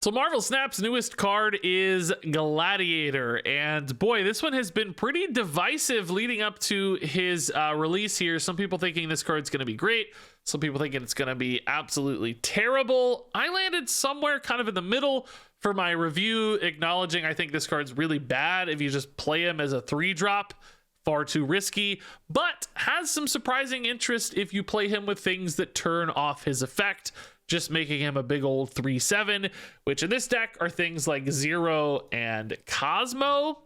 So Marvel Snap's newest card is Gladiator, and boy, this one has been pretty divisive leading up to his release here. Some people thinking this card's going to be great, some people thinking it's going to be absolutely terrible. I landed somewhere kind of in the middle for my review, acknowledging I think this card's really bad if you just play him as a 3-drop. Far too risky, but has some surprising interest if you play him with things that turn off his effect, just making him a big old 3/7, which in this deck are things like Zero and Cosmo,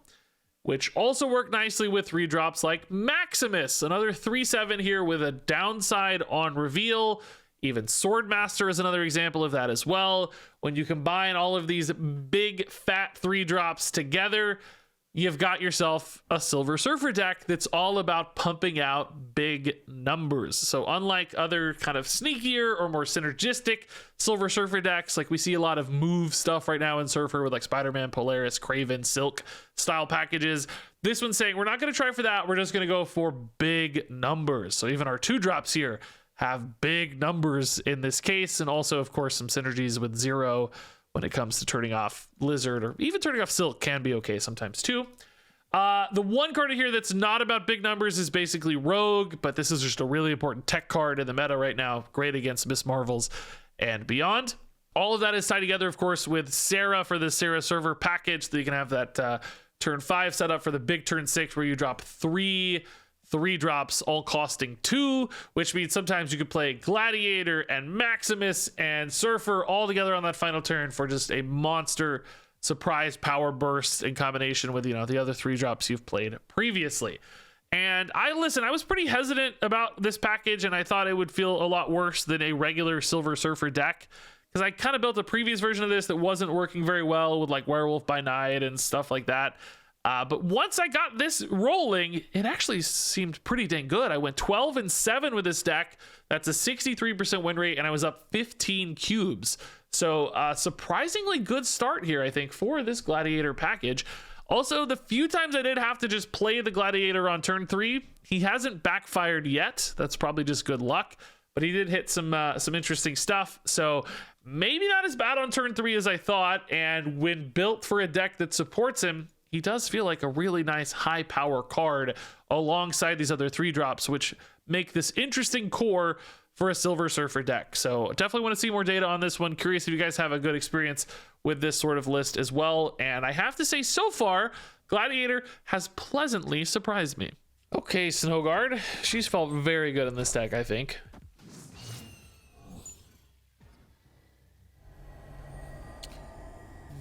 which also work nicely with 3-drops like Maximus, another 3/7 here with a downside on reveal. Even Swordmaster is another example of that as well. When you combine all of these big fat 3-drops together, you've got yourself a Silver Surfer deck that's all about pumping out big numbers. So unlike other kind of sneakier or more synergistic Silver Surfer decks, like we see a lot of move stuff right now in Surfer with like Spider-Man, Polaris, Kraven, Silk style packages, this one's saying we're not going to try for that. We're just going to go for big numbers. So even our 2-drops here have big numbers in this case. And also, of course, some synergies with Zero when it comes to turning off Lizard, or even turning off Silk can be okay sometimes too. The one card here that's not about big numbers is basically Rogue, but this is just a really important tech card in the meta right now. Great against Miss Marvels and beyond. All of that is tied together, of course, with Sarah for the Sarah server package. So you can have that turn 5 set up for the big turn 6 where you drop 3/3-drops, all costing 2, which means sometimes you could play Gladiator and Maximus and Surfer all together on that final turn for just a monster surprise power burst in combination with, the other 3-drops you've played previously. And I was pretty hesitant about this package, and I thought it would feel a lot worse than a regular Silver Surfer deck, because I kind of built a previous version of this that wasn't working very well with like Werewolf by Night and stuff like that. But once I got this rolling, it actually seemed pretty dang good. I went 12-7 with this deck. That's a 63% win rate, and I was up 15 cubes. So surprisingly good start here, I think, for this Gladiator package. Also, the few times I did have to just play the Gladiator on turn 3, he hasn't backfired yet. That's probably just good luck, but he did hit some interesting stuff. So maybe not as bad on turn 3 as I thought. And when built for a deck that supports him, he does feel like a really nice high power card alongside these other 3-drops, which make this interesting core for a Silver Surfer deck. So definitely want to see more data on this one. Curious if you guys have a good experience with this sort of list as well. And I have to say, so far, Gladiator has pleasantly surprised me. Okay, Snowguard. She's felt very good in this deck, I think.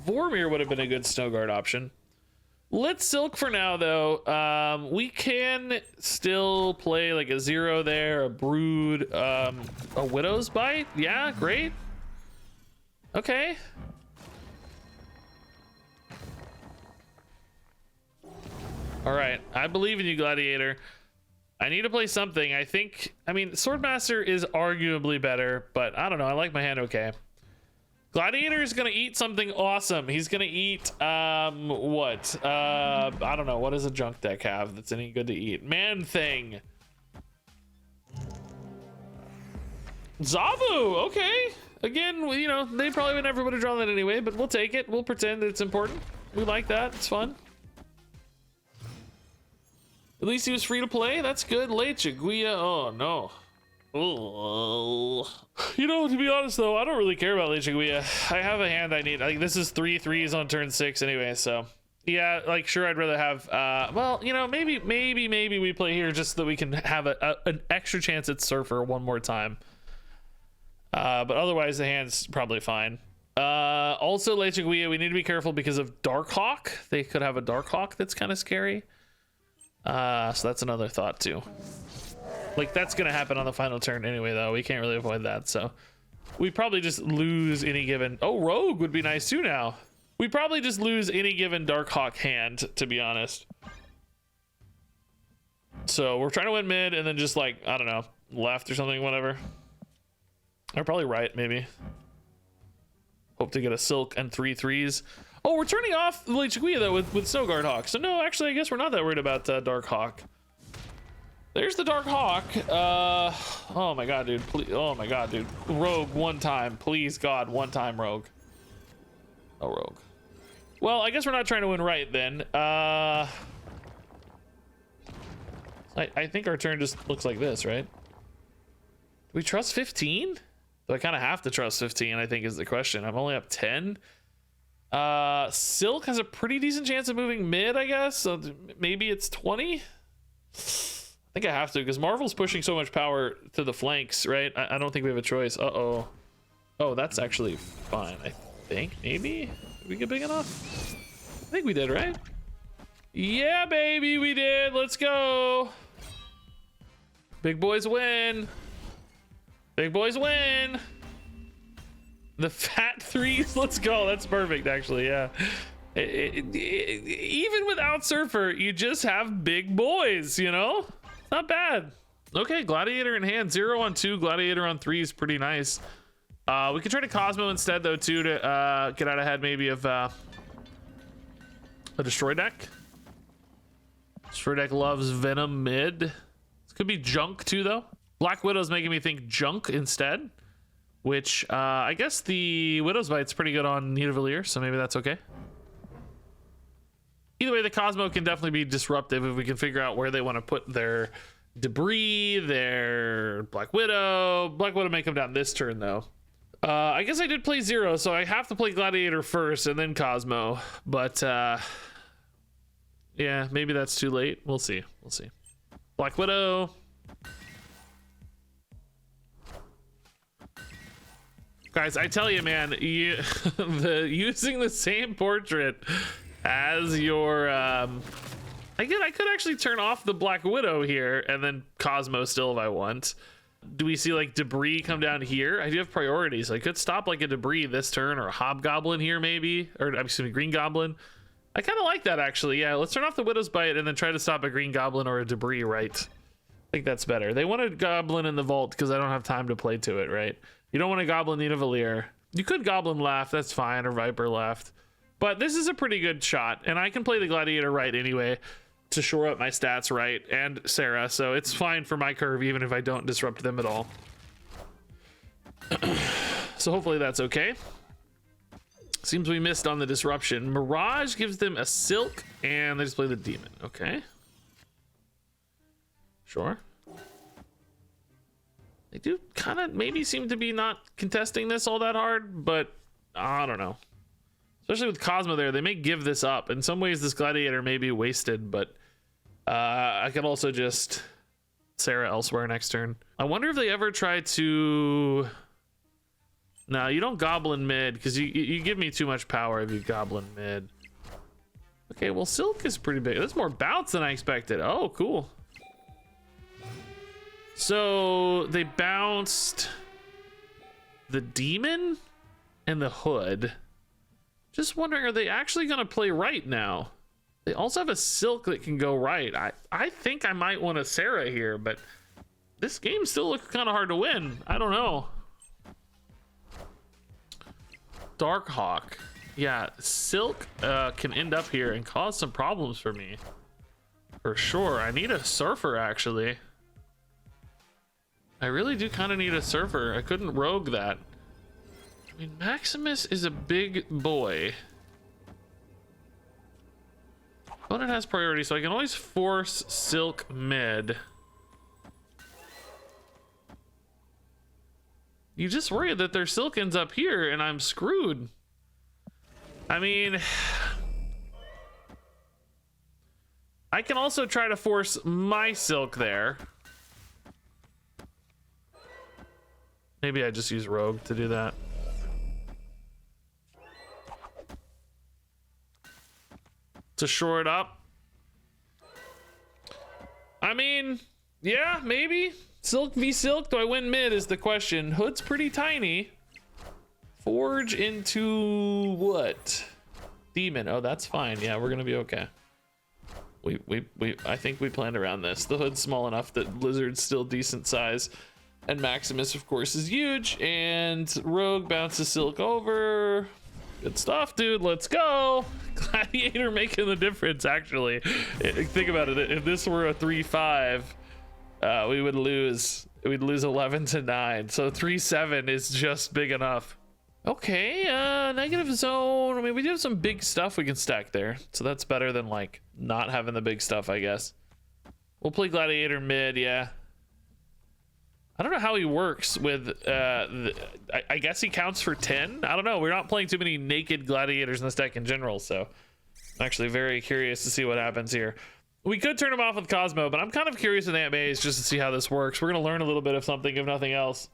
Vormir would have been a good Snowguard option. Let's Silk for now, though. We can still play like a Zero there, a Brood, a Widow's Bite. Yeah, great. Okay. All right, I believe in you, Gladiator. I need to play something. I mean, Swordmaster is arguably better, but I don't know. I like my hand okay. Gladiator is gonna eat something awesome. He's gonna eat what? I don't know. What does a junk deck have that's any good to eat? Man Thing. Zabu. Okay. Again, they probably would never would have drawn that anyway, but we'll take it. We'll pretend that it's important. We like that. It's fun. At least he was free to play. That's good. Lechiguia. Oh no. Oh, to be honest though, I don't really care about Lechiguia. I have a hand I need. I think this is 3/3s on turn 6 anyway, so yeah, like sure, I'd rather have well, maybe we play here just so that we can have an extra chance at Surfer one more time. But otherwise the hand's probably fine. Also Lechiguia, we need to be careful because of Darkhawk. They could have a Darkhawk that's kind of scary. So that's another thought too. Like, that's going to happen on the final turn anyway, though. We can't really avoid that, so... We probably just lose any given... Oh, Rogue would be nice, too, now. We probably just lose any given Darkhawk hand, to be honest. So, we're trying to win mid, and then just, like, I don't know, left or something, whatever. Or probably right, maybe. Hope to get a Silk and 3/3s. Oh, we're turning off Lechiguia, though, with Snowguard Hawk. So, no, actually, I guess we're not that worried about Darkhawk. There's the Dark Hawk. Oh my god, dude. Please, oh my god, dude. Rogue one time. Please, God, one time, Rogue. Oh, rogue. Well, I guess we're not trying to win right then. I think our turn just looks like this, right? Do we trust 15? Do I kind of have to trust 15, I think is the question. I'm only up 10. Silk has a pretty decent chance of moving mid, I guess. So maybe it's 20. I think I have to because Marvel's pushing so much power to the flanks, right? I don't think we have a choice. Uh-oh. Oh, that's actually fine, I think. Maybe? Did we get big enough? I think we did, right? Yeah, baby, we did. Let's go. Big boys win. Big boys win. The fat threes. Let's go. That's perfect, actually. Yeah. Even without Surfer, you just have big boys, you know? Not bad. Okay, Gladiator in hand. 0 on 2. Gladiator on 3 is pretty nice. We could try to Cosmo instead, though, too, to get out ahead maybe of a Destroy deck. Destroy deck loves Venom mid. This could be Junk, too, though. Black Widow's making me think Junk instead, which I guess the Widow's Bite's pretty good on Nidavellir, so maybe that's okay. Either way, the Cosmo can definitely be disruptive if we can figure out where they want to put their debris, their Black Widow. Black Widow may come down this turn, though. I guess I did play 0, so I have to play Gladiator first and then Cosmo. But, yeah, maybe that's too late. We'll see. We'll see. Black Widow. Guys, I tell you, man, using the same portrait as your... I could actually turn off the Black Widow here and then Cosmo still if I want. Do we see like debris come down here? I do have priorities. I could stop like a debris this turn or a Hobgoblin here maybe. Or excuse me, Green Goblin. I kind of like that actually. Yeah, let's turn off the Widow's Bite and then try to stop a Green Goblin or a debris, right? I think that's better. They wanted Goblin in the vault because I don't have time to play to it, right? You don't want a Goblin Nidavellir. You could Goblin left, that's fine, or Viper left. But this is a pretty good shot, and I can play the Gladiator right anyway to shore up my stats right, and Sarah, so it's fine for my curve even if I don't disrupt them at all. So hopefully that's okay. Seems we missed on the disruption. Mirage gives them a Silk, and they just play the Demon. Okay. Sure. They do kind of maybe seem to be not contesting this all that hard, but I don't know. Especially with Cosmo there, they may give this up. In some ways, this Gladiator may be wasted, but I could also just Sarah elsewhere next turn. I wonder if they ever try to... No, you don't Goblin mid, because you give me too much power if you Goblin mid. Okay, well, Silk is pretty big. That's more bounce than I expected. Oh, cool. So they bounced the Demon and the Hood. Just wondering, are they actually going to play right now? They also have a Silk that can go right. I think I might want a Sarah here, but this game still looks kind of hard to win. I don't know. Darkhawk. Yeah, Silk can end up here and cause some problems for me. For sure. I need a Surfer, actually. I really do kind of need a Surfer. I couldn't rogue that. I mean, Maximus is a big boy. Opponent has priority, so I can always force Silk mid. You just worry that their Silk ends up here and I'm screwed. I mean... I can also try to force my Silk there. Maybe I just use Rogue to do that. To shore it up. I mean, yeah, maybe. Silk v Silk, do I win mid is the question. Hood's pretty tiny. Forge into what? Demon. Oh, that's fine. Yeah, we're gonna be okay. I think we planned around this. The hood's small enough that Lizard's still decent size. And Maximus, of course, is huge. And Rogue bounces Silk over. Good stuff, dude. Let's go. Gladiator making the difference, actually. Think about it. If this were a 3-5, we would lose. We'd lose 11-9. So 3-7 is just big enough. Okay, negative zone. I mean, we do have some big stuff we can stack there, so that's better than like not having the big stuff, I guess. We'll play Gladiator mid, yeah. I don't know how he works with I guess he counts for 10. I don't know, we're not playing too many naked gladiators in this deck in general, so I'm actually very curious to see what happens here. We could turn him off with Cosmo, but I'm kind of curious with Aunt May's just to see how this works. We're gonna learn a little bit of something, if nothing else.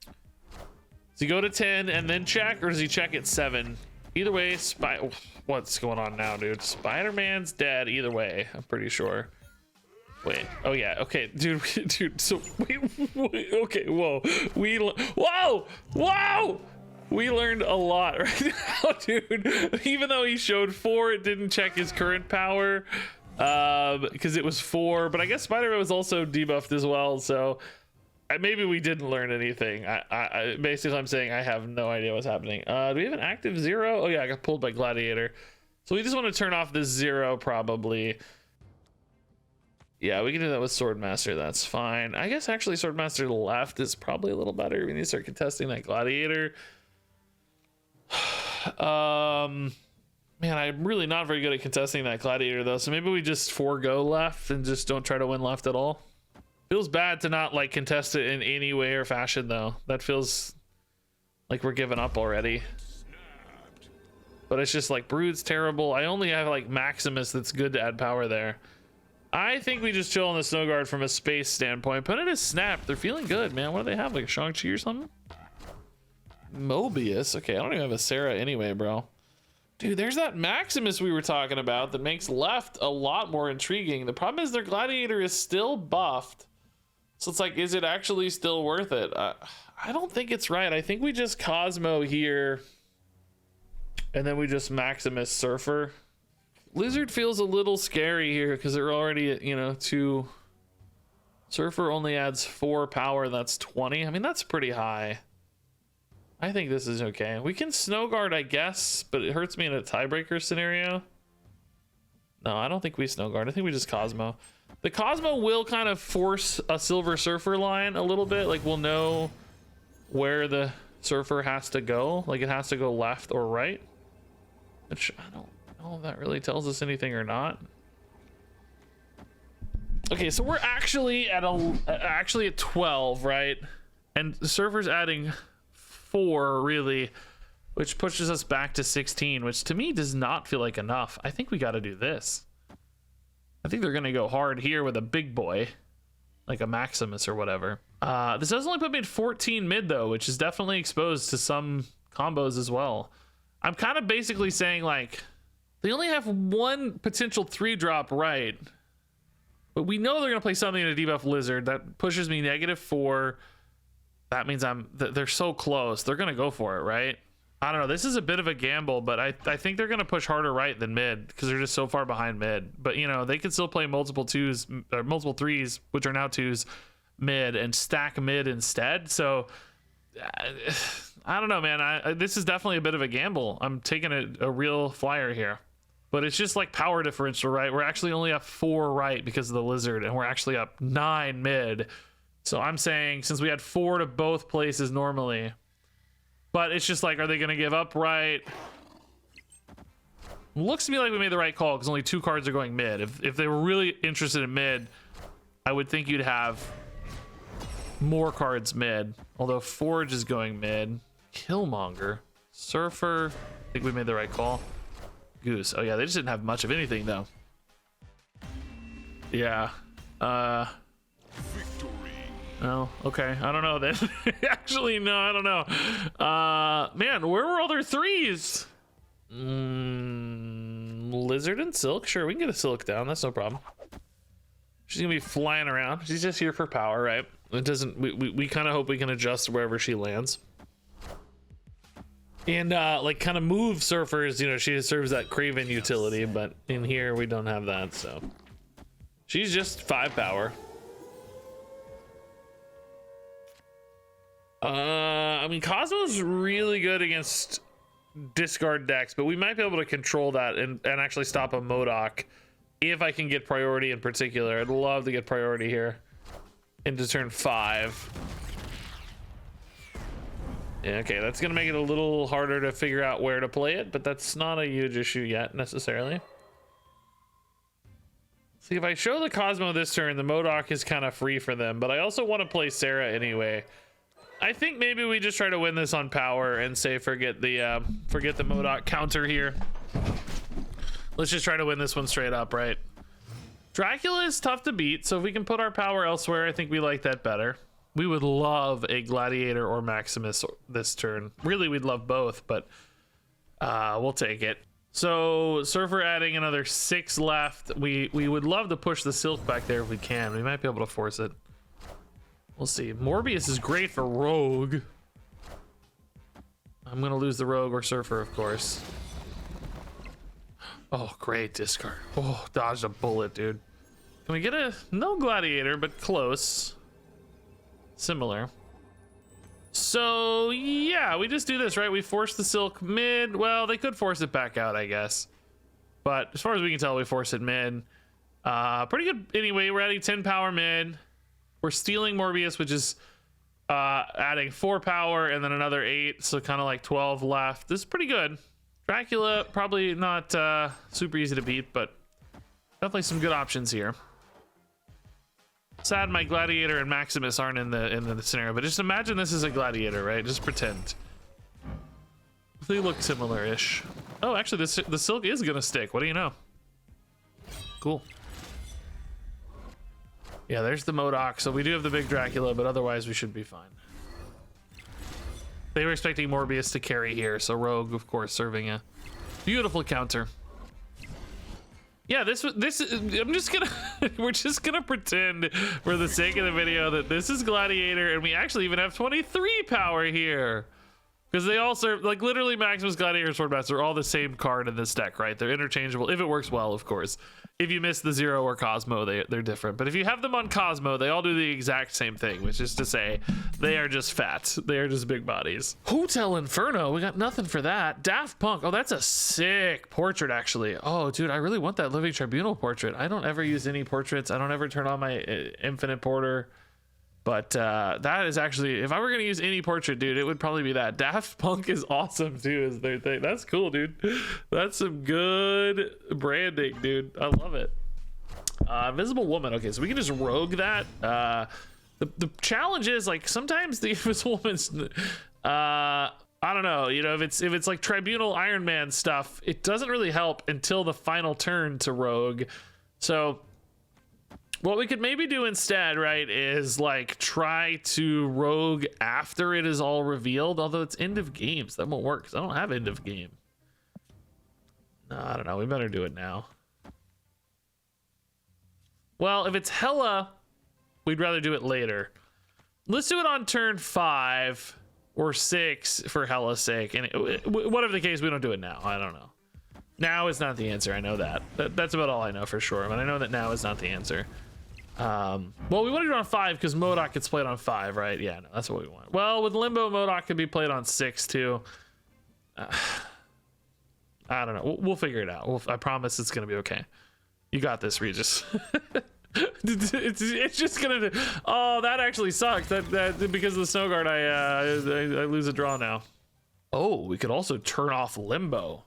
Does he go to 10 and then check, or does he check at 7? Either way, what's going on now, dude? Spider-Man's dead either way, I'm pretty sure. Wait, oh yeah, okay, dude, so okay, whoa, whoa, we learned a lot right now, dude. Even though he showed 4, it didn't check his current power, because it was 4, but I guess Spider-Man was also debuffed as well, so maybe we didn't learn anything. I basically, I'm saying I have no idea what's happening. Do we have an active 0? Oh yeah, I got pulled by Gladiator, so we just want to turn off this 0 probably. Yeah, we can do that with Swordmaster. That's fine. I guess actually Swordmaster left is probably a little better. We need to start contesting that Gladiator. Man, I'm really not very good at contesting that Gladiator though. So maybe we just forego left and just don't try to win left at all. Feels bad to not like contest it in any way or fashion though. That feels like we're giving up already. But it's just like Brood's terrible. I only have like Maximus that's good to add power there. I think we just chill on the Snow Guard from a space standpoint. Put it as Snap. They're feeling good, man. What do they have? Like a Shang-Chi or something? Mobius. Okay, I don't even have a Sarah anyway, bro. Dude, there's that Maximus we were talking about that makes left a lot more intriguing. The problem is their Gladiator is still buffed. So it's like, is it actually still worth it? I don't think it's right. I think we just Cosmo here. And then we just Maximus Surfer. Lizard feels a little scary here because they're already at, you know, 2. Surfer only adds 4 power. That's 20. I mean, that's pretty high. I think this is okay. We can Snow Guard, I guess, but it hurts me in a tiebreaker scenario. No, I don't think we Snow Guard. I think we just Cosmo. The Cosmo will kind of force a Silver Surfer line a little bit. Like, we'll know where the Surfer has to go. Like, it has to go left or right. Which, I don't know if that really tells us anything or not. Okay, so we're actually at at 12, right? And the Surfer's adding 4, really, which pushes us back to 16, which to me does not feel like enough. I think we got to do this. I think they're going to go hard here with a big boy, like a Maximus or whatever. This does only put me at 14 mid, though, which is definitely exposed to some combos as well. I'm kind of basically saying, like, they only have 1 potential 3-drop right, but we know they're going to play something to debuff Lizard. That pushes me -4. That means they're so close. They're going to go for it, right? I don't know. This is a bit of a gamble, but I think they're going to push harder right than mid because they're just so far behind mid. But, you know, they can still play multiple 2s or multiple 3s, which are now 2s, mid and stack mid instead. So I don't know, man. This is definitely a bit of a gamble. I'm taking a real flyer here. But it's just like power differential, right? We're actually only up 4 right because of the Lizard, and we're actually up 9 mid. So I'm saying since we had 4 to both places normally, but it's just like, are they going to give up right? Looks to me like we made the right call because only 2 cards are going mid. If they were really interested in mid, I would think you'd have more cards mid. Although Forge is going mid. Killmonger. Surfer. I think we made the right call. Goose. Oh yeah, they just didn't have much of anything though. Yeah. No. Okay. I don't know then. Actually, no, I don't know. Man, where were all their 3s? Lizard and Silk. Sure, we can get a Silk down. That's no problem. She's gonna be flying around. She's just here for power, right? It doesn't. We kind of hope we can adjust wherever she lands. And like kind of move Surfers, you know, she serves that Craven utility, but in here we don't have that, so she's just 5 power. I mean, Cosmo's really good against discard decks, but we might be able to control that and actually stop a MODOK if I can get priority in particular. I'd love to get priority here into turn 5. Yeah, okay, that's gonna make it a little harder to figure out where to play it, but that's not a huge issue yet necessarily. See, if I show the Cosmo this turn, the MODOK is kind of free for them, but I also want to play Sarah anyway. I think maybe we just try to win this on power and say forget the MODOK counter here. Let's just try to win this one straight up, right? Dracula is tough to beat, so if we can put our power elsewhere, I think we like that better. We would love a Gladiator or Maximus this turn. Really, we'd love both, but we'll take it. So Surfer adding another 6 left. We would love to push the Silk back there if we can. We might be able to force it. We'll see. Morbius is great for Rogue. I'm gonna lose the Rogue or Surfer, of course. Oh, great discard. Oh, dodged a bullet, dude. Can we get a no Gladiator, but close? Similar. So yeah, we just do this, right? We force the Silk mid. Well, they could force it back out, I guess, but as far as we can tell, we force it mid. Pretty good anyway. We're adding 10 power mid. We're stealing Morbius, which is adding 4 power and then another 8, so kind of like 12 left. This is pretty good. Dracula probably not super easy to beat, but definitely some good options here. Sad my Gladiator and Maximus aren't in the scenario, but just imagine this is a Gladiator, right? Just pretend. They look similar-ish. Oh, actually, the Silk is gonna stick. What do you know? Cool. Yeah, there's the MODOK. So we do have the big Dracula, but otherwise we should be fine. They were expecting Morbius to carry here, so Rogue, of course, serving a beautiful counter. Yeah, this I'm just gonna we're just gonna pretend for the sake of the video that this is Gladiator, and we actually even have 23 power here, because they all serve, like, literally Maximus, Gladiator, Swordmaster are all the same card in this deck, right? They're interchangeable if it works well, of course. If you miss the Zero or Cosmo, they're different, but if you have them on Cosmo, they all do the exact same thing, which is to say they are just fat. They are just big bodies. Hotel Inferno, we got nothing for that. Daft Punk, oh, that's a sick portrait, actually. Oh, dude, I really want that Living Tribunal portrait. I don't ever use any portraits. I don't ever turn on my Infinite Porter. But that is actually, if I were gonna use any portrait, dude, it would probably be that. Daft Punk is awesome too, is their thing. That's cool, dude. That's some good branding, dude. I love it. Invisible Woman. Okay, so we can just rogue that. The challenge is, like, sometimes the Invisible Woman's I don't know, you know, if it's like Tribunal Iron Man stuff, it doesn't really help until the final turn to rogue. So what we could maybe do instead, right, is like try to rogue after it is all revealed, although it's end of games. That won't work because I don't have end of game. No, I don't know. We better do it now. Well, if it's Hela, we'd rather do it later. Let's do it on turn 5 or 6 for Hela's sake. And whatever the case, we don't do it now. I don't know. Now is not the answer. I know that. That's about all I know for sure. But I know that now is not the answer. Well, we want to do it on 5 because MODOK gets played on 5, right? Yeah, no, that's what we want. Well, with Limbo, MODOK could be played on 6 too. I don't know. We'll figure it out. I promise it's gonna be okay. You got this, Regis. it's just gonna. Oh, that actually sucks. That because of the Snow Guard, I lose a draw now. Oh, we could also turn off Limbo.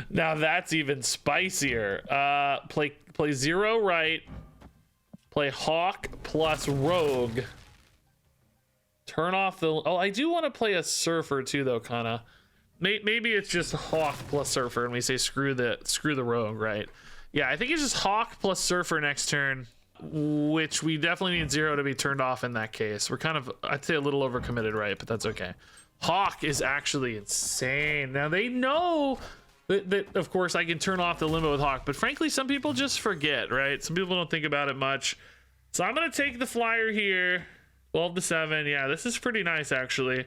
Now that's even spicier. Play 0 right, play Hawk plus Rogue, turn off the, oh, I do want to play a Surfer too though, kind of. Maybe it's just Hawk plus Surfer and we say screw the Rogue, right? Yeah, I think it's just Hawk plus Surfer next turn, which we definitely need 0 to be turned off in that case. We're kind of, I'd say, a little overcommitted, right? But that's okay. Hawk is actually insane. Now they know that of course I can turn off the Limbo with Hawk, but frankly some people just forget, right? Some people don't think about it much. So I'm gonna take the flyer here. 12-7. Yeah, this is pretty nice actually.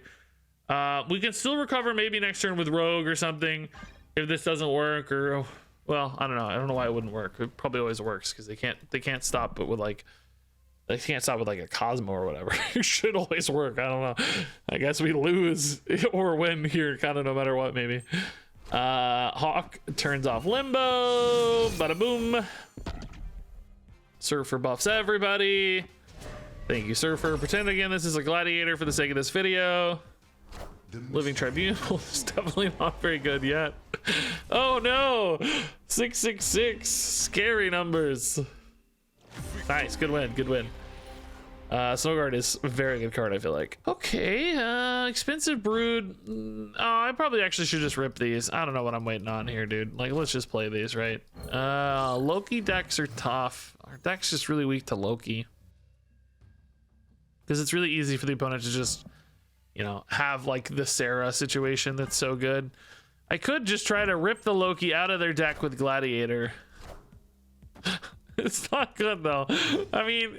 We can still recover maybe next turn with Rogue or something if this doesn't work, or, well, I don't know why it wouldn't work. It probably always works because they can't stop, but with like, they can't stop with like a Cosmo or whatever. It should always work. I don't know. I guess we lose or win here, kind of no matter what, maybe. Hawk turns off Limbo. Bada boom. Surfer buffs everybody. Thank you, Surfer. Pretend again this is a Gladiator for the sake of this video. Living Tribunal is definitely not very good yet. Oh no! 666. Scary numbers. Nice, good win, good win. Snowguard is a very good card, I feel like. Okay, expensive brood. Oh, I probably actually should just rip these. I don't know what I'm waiting on here, dude. Like, let's just play these, right? Loki decks are tough. Our deck's just really weak to Loki. Because it's really easy for the opponent to just, you know, have like the Sarah situation that's so good. I could just try to rip the Loki out of their deck with Gladiator. It's not good though. I mean,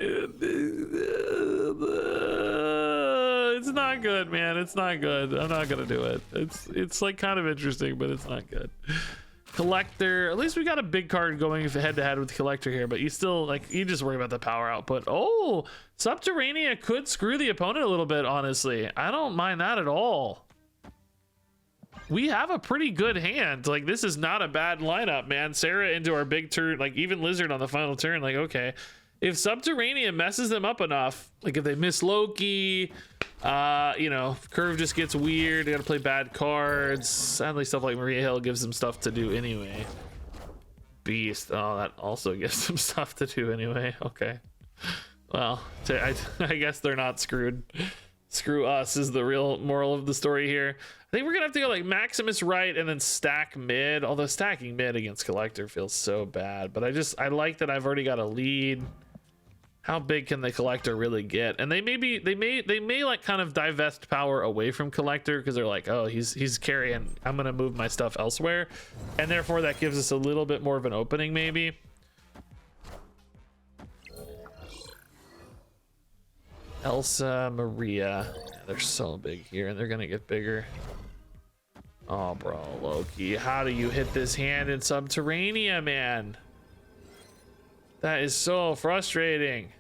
it's not good, man. It's not good. I'm not gonna do it. It's like kind of interesting, but it's not good. Collector. At least we got a big card going head to head with Collector here, but you still like you just worry about the power output. Oh, Subterranea could screw the opponent a little bit. Honestly, I don't mind that at all. We have a pretty good hand. Like, this is not a bad lineup, man. Sarah into our big turn, like even Lizard on the final turn. Like, okay, if Subterranea messes them up enough, like if they miss Loki, you know, Curve just gets weird. They gotta play bad cards. Sadly, stuff like Maria Hill gives them stuff to do anyway. Beast. Oh, that also gives them stuff to do anyway. Okay. Well, I guess they're not screwed. Screw us is the real moral of the story here. I think we're gonna have to go like Maximus right and then stack mid, although stacking mid against Collector feels so bad. But I like that I've already got a lead. How big can the Collector really get? And they may like kind of divest power away from Collector because they're like, oh, he's carrying, I'm gonna move my stuff elsewhere, and therefore that gives us a little bit more of an opening maybe. Elsa, Maria, yeah, they're so big here and they're gonna get bigger. Oh bro, Loki, how do you hit this hand in Subterranea, man? That is so frustrating.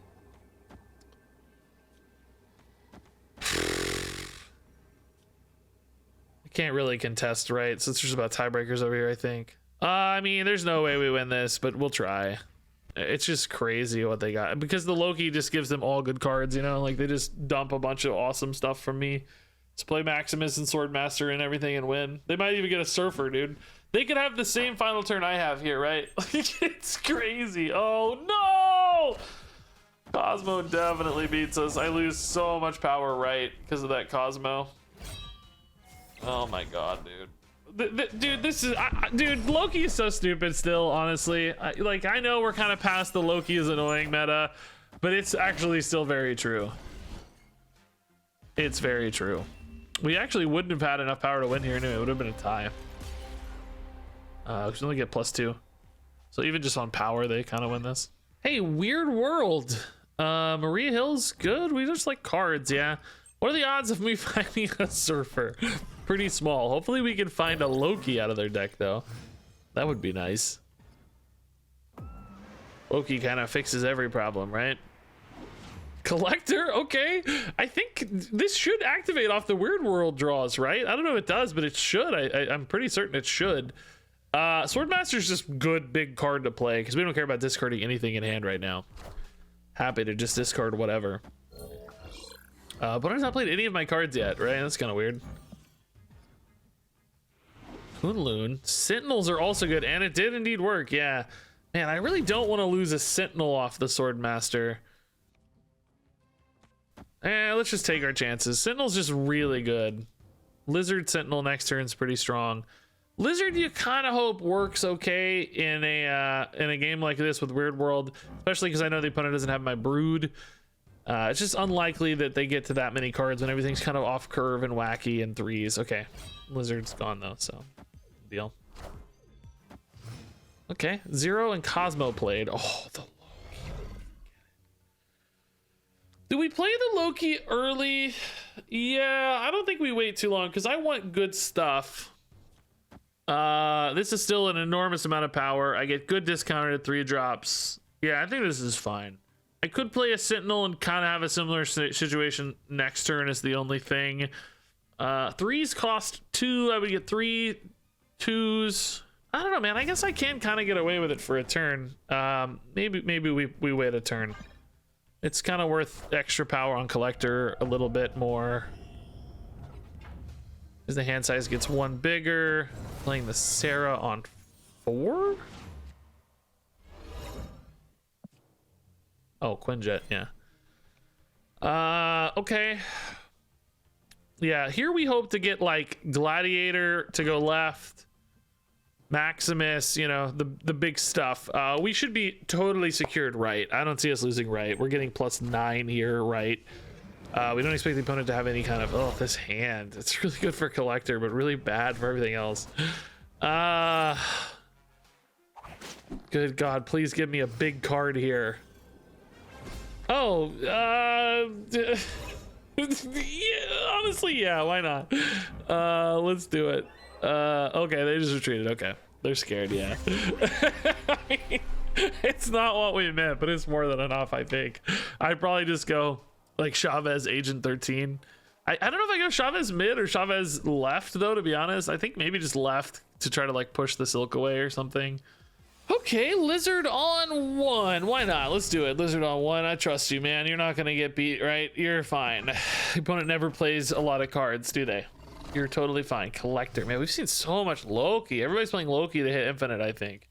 I can't really contest, right? Since there's about tiebreakers over here, I think. I mean, there's no way we win this, but we'll try. It's just crazy what they got, because the Loki just gives them all good cards, you know, like they just dump a bunch of awesome stuff from me. Just play Maximus and Swordmaster and everything and win. They might even get a Surfer, dude. They could have the same final turn I have here, right? It's crazy. Oh no! Cosmo definitely beats us. I lose so much power right because of that Cosmo. Oh my god, dude. Dude, this is dude, Loki is so stupid still, honestly. I know we're kind of past the Loki is annoying meta, but it's actually still very true. It's very true. We actually wouldn't have had enough power to win here anyway. It would have been a tie. We can only get +2, so even just on power they kind of win this. Hey, Weird World. Maria Hill's good. We just like cards. Yeah, what are the odds of me finding a Surfer? Pretty small. Hopefully we can find a Loki out of their deck though. That would be nice. Loki kind of fixes every problem, right? Collector, okay. I think this should activate off the Weird World draws, right? I don't know if it does, but it should. I'm pretty certain it should. Swordmaster's just good big card to play because we don't care about discarding anything in hand right now. Happy to just discard whatever. But I've not played any of my cards yet, right? That's kind of weird. Kunlun. Sentinels are also good, and it did indeed work. Yeah, man, I really don't want to lose a Sentinel off the Swordmaster. Let's just take our chances. Sentinel's just really good. Lizard Sentinel next turn is pretty strong. Lizard, you kind of hope works okay in a game like this with Weird World, especially because I know the opponent doesn't have my Brood. It's just unlikely that they get to that many cards when everything's kind of off curve and wacky and threes. Okay, Lizard's gone though, so deal. Okay, Zero and Cosmo played. Oh, the Loki. Do we play the Loki early? Yeah, I don't think we wait too long because I want good stuff. This is still an enormous amount of power. I get good discounted at 3 drops. Yeah, I think this is fine. I could play a Sentinel and kind of have a similar situation next turn is the only thing. 3s cost 2. I would get 3 2s. I don't know, man. I guess I can kind of get away with it for a turn. Maybe we wait a turn. It's kind of worth extra power on Collector a little bit more. As the hand size gets one bigger. Playing the Sarah on 4? Oh, Quinjet, yeah. Okay. Yeah, here we hope to get like Gladiator to go left. Maximus, you know, the big stuff. We should be totally secured right. I don't see us losing right. We're getting +9 here, right? We don't expect the opponent to have any kind of, oh, this hand. It's really good for Collector, but really bad for everything else. Good God, please give me a big card here. Oh, yeah, honestly, yeah, why not? Let's do it. Okay, they just retreated. Okay, they're scared. Yeah. I mean, it's not what we meant, but it's more than enough. I think I'd probably just go like Chavez Agent 13. I don't know if I go Chavez mid or Chavez left though, to be honest. I think maybe just left to try to like push the Silk away or something. Okay, Lizard on 1. Why not? Let's do it. Lizard on 1. I trust you, man. You're not gonna get beat, right? You're fine. The opponent never plays a lot of cards, do they? You're totally fine. Collector, man. We've seen so much Loki. Everybody's playing Loki to hit infinite, I think.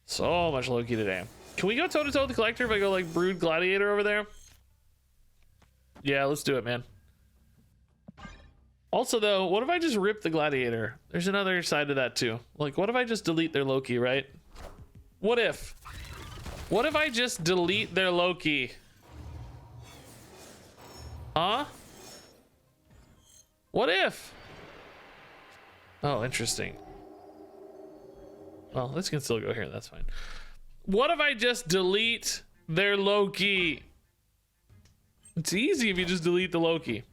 So much Loki today. Can we go toe to toe with the Collector if I go like Brood Gladiator over there? Yeah, let's do it, man. Also, though, what if I just rip the Gladiator? There's another side to that too. Like, what if I just delete their Loki, right? What if? What if I just delete their Loki? Huh? What if? Oh, interesting. Well, this can still go here. That's fine. What if I just delete their Loki? It's easy if you just delete the Loki.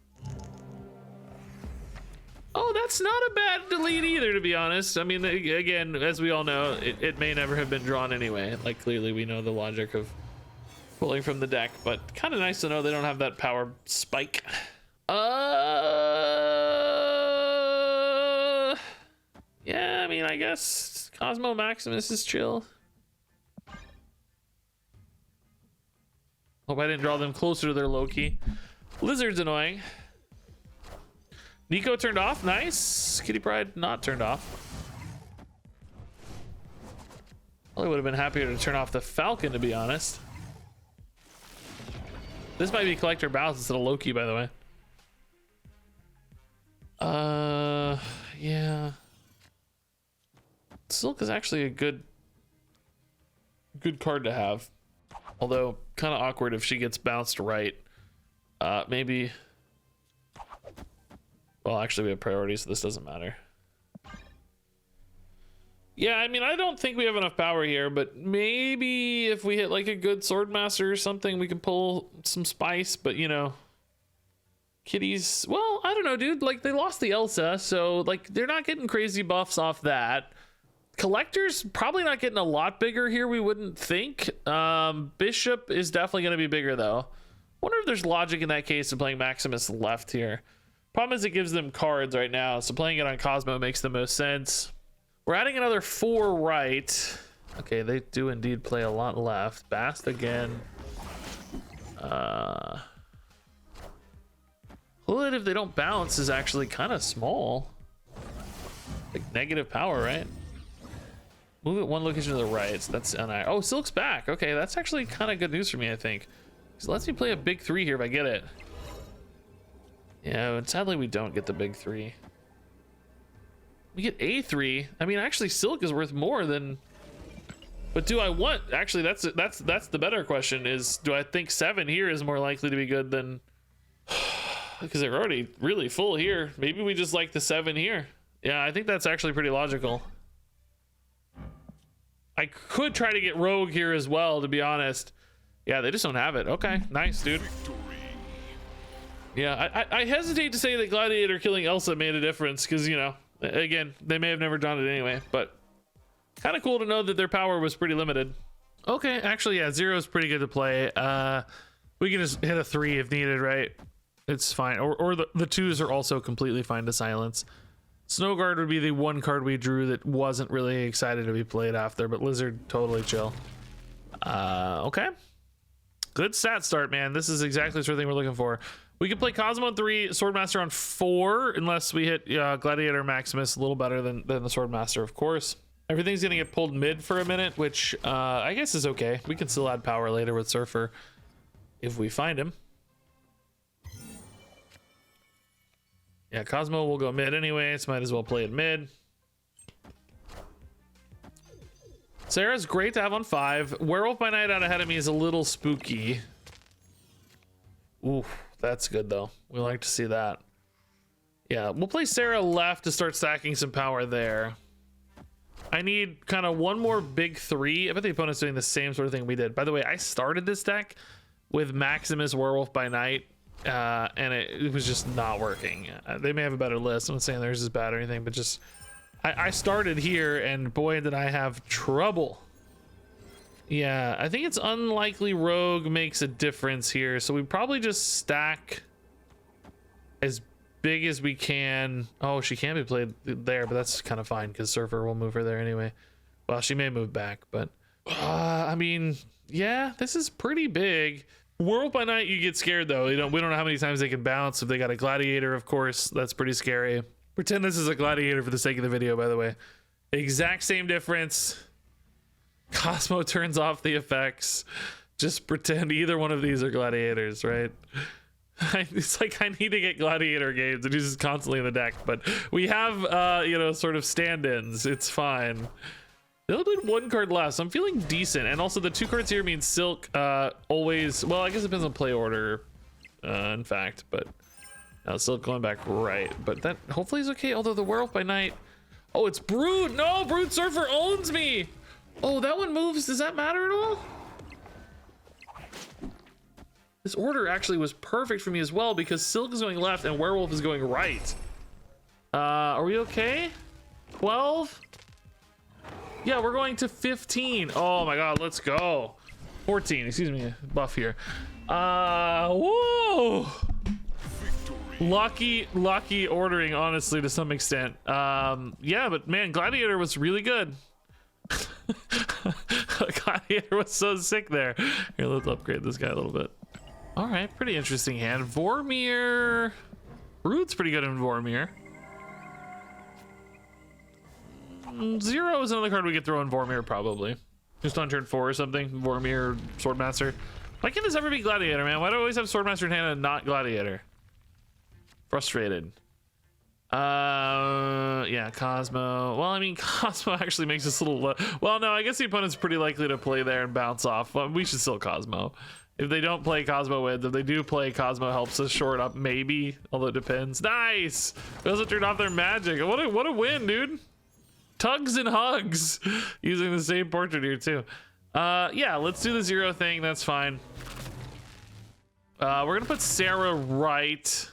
Oh, that's not a bad delete either, to be honest. I mean, again, as we all know, it may never have been drawn anyway. Like, clearly we know the logic of pulling from the deck, but kind of nice to know they don't have that power spike. Yeah, I mean, I guess Cosmo Maximus is chill. Hope I didn't draw them closer to their Loki. Lizard's annoying. Nico turned off. Nice. Kitty Pride not turned off. Probably would have been happier to turn off the Falcon, to be honest. This might be Collector Bounce instead of Loki, by the way. Yeah. Silk is actually a good card to have. Although, kind of awkward if she gets bounced right. Maybe... Well, actually we have priorities, so this doesn't matter. Yeah, I mean, I don't think we have enough power here, but maybe if we hit like a good Swordmaster or something, we can pull some spice, but you know... Kitties, well, I don't know, dude. Like, they lost the Elsa, so like they're not getting crazy buffs off that. Collector's probably not getting a lot bigger here, we wouldn't think. Bishop is definitely going to be bigger, though. Wonder if there's logic in that case of playing Maximus left here. Problem is it gives them cards right now, so playing it on Cosmo makes the most sense. We're adding another 4 right. Okay, they do indeed play a lot left. Bast again. Hood, if they don't bounce, is actually kind of small. Like negative power, right? Move it 1 location to the right. So that's oh, Silk's back. Okay, that's actually kind of good news for me, I think. So lets me play a big 3 here if I get it. Yeah, but sadly we don't get the big 3. We get a3. I mean, actually, Silk is worth more than. But do I want? Actually, that's the better question. Is do I think 7 here is more likely to be good than? Because they're already really full here. Maybe we just like the 7 here. Yeah, I think that's actually pretty logical. I could try to get Rogue here as well, to be honest. Yeah, they just don't have it. Okay, nice, dude. Yeah, I hesitate to say that Gladiator killing Elsa made a difference because, you know, again, they may have never done it anyway, but kind of cool to know that their power was pretty limited. Okay, actually, yeah, 0 is pretty good to play. We can just hit a 3 if needed, right? It's fine. Or the 2s are also completely fine to silence. Snowguard would be the 1 card we drew that wasn't really excited to be played after, but Lizard, totally chill. Okay. Good stat start, man. This is exactly the sort of thing we're looking for. We can play Cosmo on 3, Swordmaster on 4, unless we hit Gladiator Maximus a little better than the Swordmaster, of course. Everything's gonna get pulled mid for a minute, which I guess is okay. We can still add power later with Surfer if we find him. Yeah, Cosmo will go mid anyway, so might as well play it mid. Sarah's great to have on 5. Werewolf by Night out ahead of me is a little spooky. Ooh, that's good though. We like to see that. Yeah, we'll play Sarah left to start stacking some power there. I need kind of one more big 3. I bet the opponent's doing the same sort of thing we did. By the way, I started this deck with Maximus Werewolf by Night, and it was just not working. They may have a better list. I'm not saying theirs is bad or anything, but just I started here, and boy, did I have trouble. Yeah, I think it's unlikely Rogue makes a difference here, so we probably just stack as big as we can. Oh, she can be played there, but that's kind of fine because Surfer will move her there anyway. Well, she may move back, but I mean, yeah, this is pretty big. World by Night, you get scared though. We don't know how many times they can bounce. If they got a Gladiator, of course, that's pretty scary. Pretend this is a Gladiator for the sake of the video, by the way. Exact same difference. Cosmo turns off the effects. Just pretend either one of these are Gladiators, right? It's like I need to get Gladiator games and he's just constantly in the deck, but we have you know, sort of stand-ins. It's fine. They only played 1 card left, so I'm feeling decent. And also the 2 cards here mean Silk always, well, I guess it depends on play order, in fact, but Silk going back right, but that hopefully is okay. Although the Werewolf by Night, oh, it's Brood. No, Brood Surfer owns me. Oh, that one moves. Does that matter at all? This order actually was perfect for me as well because Silk is going left and Werewolf is going right. Are we okay? 12? Yeah, we're going to 15. Oh my god, let's go. 14, excuse me, buff here. Whoa! Lucky ordering, honestly, to some extent. Yeah, but man, Gladiator was really good. Gladiator was so sick there. Here, let's upgrade this guy a little bit. All right, pretty interesting hand. Vormir. Brood's pretty good in Vormir. 0 is another card we could throw in Vormir, probably. Just on turn 4 or something. Vormir, Swordmaster. Why can't this ever be Gladiator, man? Why do I always have Swordmaster in hand and not Gladiator? Frustrated. Yeah, Cosmo. Well, I mean, Cosmo actually makes this a little well, no, I guess the opponent's pretty likely to play there and bounce off. Well, we should still Cosmo. If they don't play, Cosmo wins. If they do play, Cosmo helps us short up, maybe. Although it depends. Nice! It doesn't turn off their magic. What a win, dude. Tugs and hugs. Using the same portrait here, too. Yeah, let's do the 0 thing. That's fine. We're gonna put Sarah right.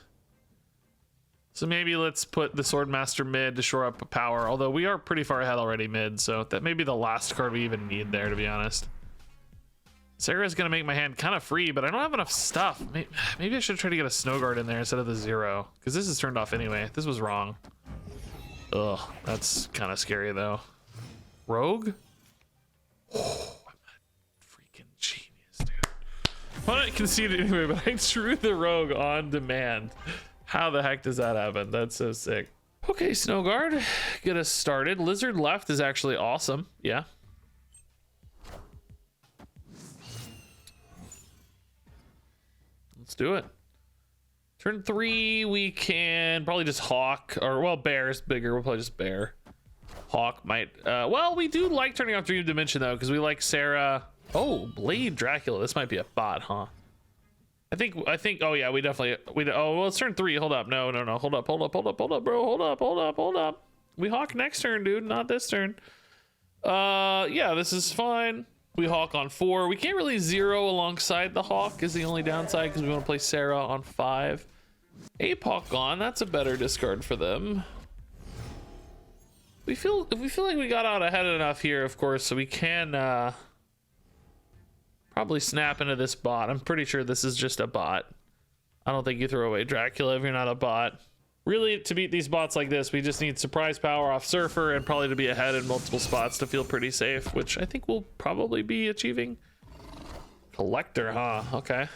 So maybe let's put the Swordmaster mid to shore up power. Although we are pretty far ahead already mid, so that may be the last card we even need there, to be honest. Sarah's gonna make my hand kind of free, but I don't have enough stuff. Maybe I should try to get a Snow Guard in there instead of the 0, because this is turned off anyway. This was wrong. Ugh, that's kind of scary though. Rogue? Oh, I'm a freaking genius, dude. Well, I conceded anyway, but I drew the Rogue on demand. How the heck does that happen? That's so sick. Okay, Snow Guard, get us started. Lizard left is actually awesome. Yeah. Let's do it. Turn 3, we can probably just Hawk, or well, Bear is bigger. We'll probably just Bear. Hawk might, well, we do like turning off Dream Dimension though, because we like Sarah. Oh, Blade Dracula. This might be a bot, huh? I think, oh yeah, oh, well, it's turn 3. Hold up. No. Hold up, bro. Hold up. We Hawk next turn, dude, not this turn. Yeah, this is fine. We Hawk on 4. We can't really 0 alongside the Hawk is the only downside because we want to play Sarah on 5. Ape Hawk gone. That's a better discard for them. We feel like we got out ahead enough here, of course, so we can probably snap into this bot. I'm pretty sure this is just a bot. I don't think you throw away Dracula if you're not a bot. Really, to beat these bots like this, we just need surprise power off Surfer and probably to be ahead in multiple spots to feel pretty safe, which I think we'll probably be achieving. Collector, huh? Okay.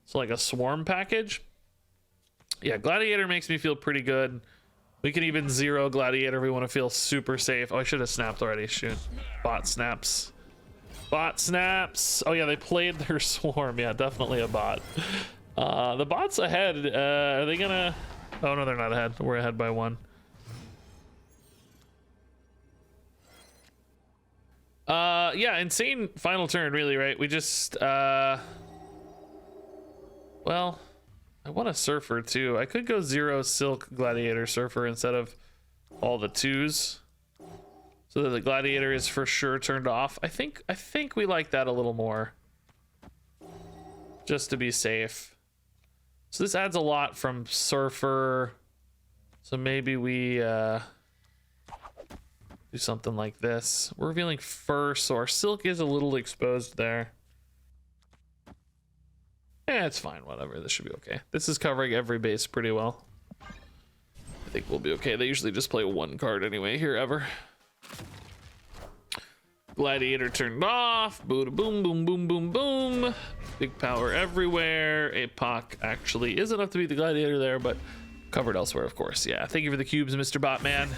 So like a swarm package. Yeah, Gladiator makes me feel pretty good. We can even zero Gladiator if we want to feel super safe. Oh, I should have snapped already. Shoot. Bot snaps. Bot snaps. Oh yeah, they played their swarm. Yeah, definitely a bot. The bot's ahead. Are they gonna... Oh no, they're not ahead. We're ahead by 1. Yeah, insane final turn, really, right? We just, well, I want a Surfer, too. I could go 0 Silk Gladiator Surfer instead of all the 2s. So that the Gladiator is for sure turned off. I think we like that a little more. Just to be safe. So this adds a lot from Surfer. So maybe we, do something like this. We're revealing fur, so our silk is a little exposed there. Yeah, it's fine, whatever. This should be okay. This is covering every base pretty well. I think we'll be okay. They usually just play 1 card anyway here ever. Gladiator turned off. Boom, boom, boom, boom, boom, boom. Big power everywhere. APOC actually is enough to beat the Gladiator there, but covered elsewhere, of course. Yeah, thank you for the cubes, Mr. Botman.